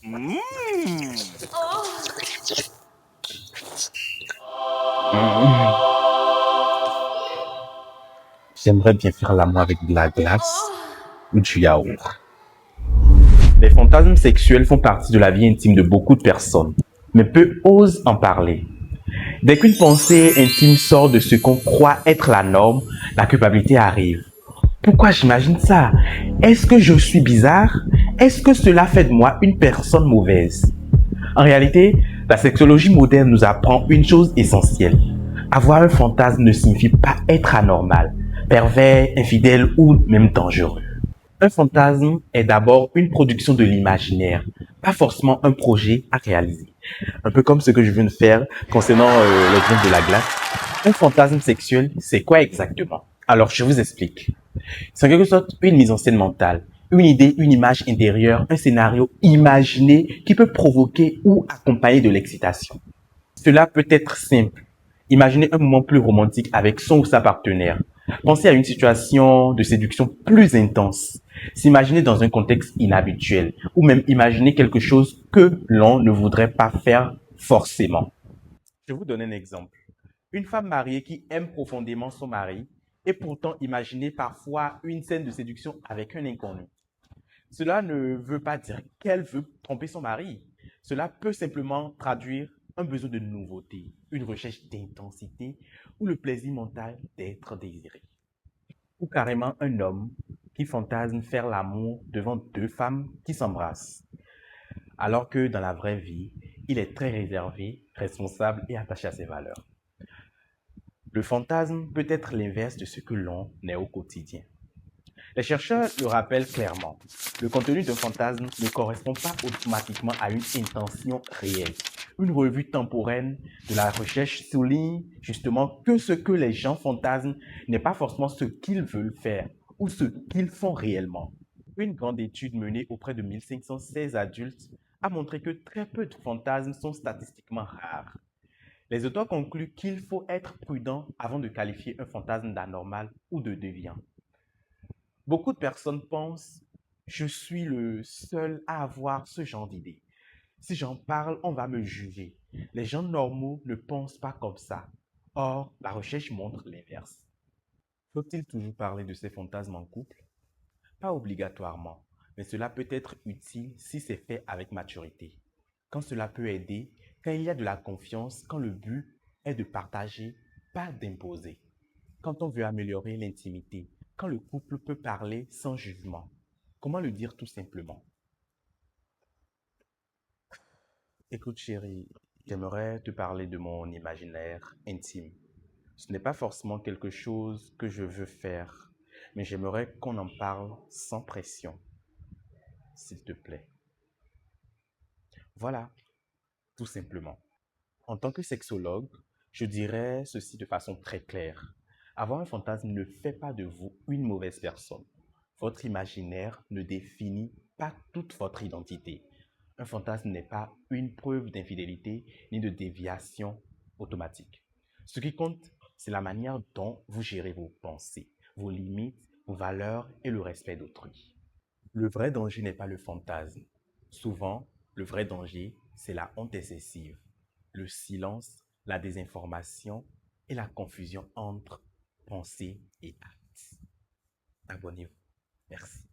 Mmh. J'aimerais bien faire l'amour avec de la glace ou du yaourt. Les fantasmes sexuels font partie de la vie intime de beaucoup de personnes, mais peu osent en parler. Dès qu'une pensée intime sort de ce qu'on croit être la norme, la culpabilité arrive. Pourquoi j'imagine ça? Est-ce que je suis bizarre? Est-ce que cela fait de moi une personne mauvaise? En réalité, la sexologie moderne nous apprend une chose essentielle. Avoir un fantasme ne signifie pas être anormal, pervers, infidèle ou même dangereux. Un fantasme est d'abord une production de l'imaginaire, pas forcément un projet à réaliser. Un peu comme ce que je viens de faire concernant l'exemple de la glace. Un fantasme sexuel, c'est quoi exactement? Alors, je vous explique. C'est en quelque sorte une mise en scène mentale, une idée, une image intérieure, un scénario imaginé qui peut provoquer ou accompagner de l'excitation. Cela peut être simple. Imaginez un moment plus romantique avec son ou sa partenaire. Pensez à une situation de séduction plus intense. S'imaginer dans un contexte inhabituel ou même imaginer quelque chose que l'on ne voudrait pas faire forcément. Je vous donne un exemple. Une femme mariée qui aime profondément son mari et pourtant imaginer parfois une scène de séduction avec un inconnu. Cela ne veut pas dire qu'elle veut tromper son mari. Cela peut simplement traduire un besoin de nouveauté, une recherche d'intensité ou le plaisir mental d'être désiré. Ou carrément un homme qui fantasme faire l'amour devant deux femmes qui s'embrassent, alors que dans la vraie vie, il est très réservé, responsable et attaché à ses valeurs. Le fantasme peut être l'inverse de ce que l'on est au quotidien. Les chercheurs le rappellent clairement. Le contenu d'un fantasme ne correspond pas automatiquement à une intention réelle. Une revue temporelle de la recherche souligne justement que ce que les gens fantasment n'est pas forcément ce qu'ils veulent faire ou ce qu'ils font réellement. Une grande étude menée auprès de 1516 adultes a montré que très peu de fantasmes sont statistiquement rares. Les auteurs concluent qu'il faut être prudent avant de qualifier un fantasme d'anormal ou de déviant. Beaucoup de personnes pensent, je suis le seul à avoir ce genre d'idée. Si j'en parle, on va me juger. Les gens normaux ne pensent pas comme ça. Or, la recherche montre l'inverse. Faut-il toujours parler de ces fantasmes en couple? Pas obligatoirement, mais cela peut être utile si c'est fait avec maturité. Quand cela peut aider, quand il y a de la confiance, quand le but est de partager, pas d'imposer. Quand on veut améliorer l'intimité, quand le couple peut parler sans jugement. Comment le dire tout simplement? Écoute chérie, j'aimerais te parler de mon imaginaire intime. Ce n'est pas forcément quelque chose que je veux faire, mais j'aimerais qu'on en parle sans pression, s'il te plaît. Voilà, tout simplement. En tant que sexologue, je dirais ceci de façon très claire. Avoir un fantasme ne fait pas de vous une mauvaise personne. Votre imaginaire ne définit pas toute votre identité. Un fantasme n'est pas une preuve d'infidélité ni de déviation automatique. Ce qui compte, c'est la manière dont vous gérez vos pensées, vos limites, vos valeurs et le respect d'autrui. Le vrai danger n'est pas le fantasme. Souvent, le vrai danger, c'est la honte excessive, le silence, la désinformation et la confusion entre pensée et acte. Abonnez-vous. Merci.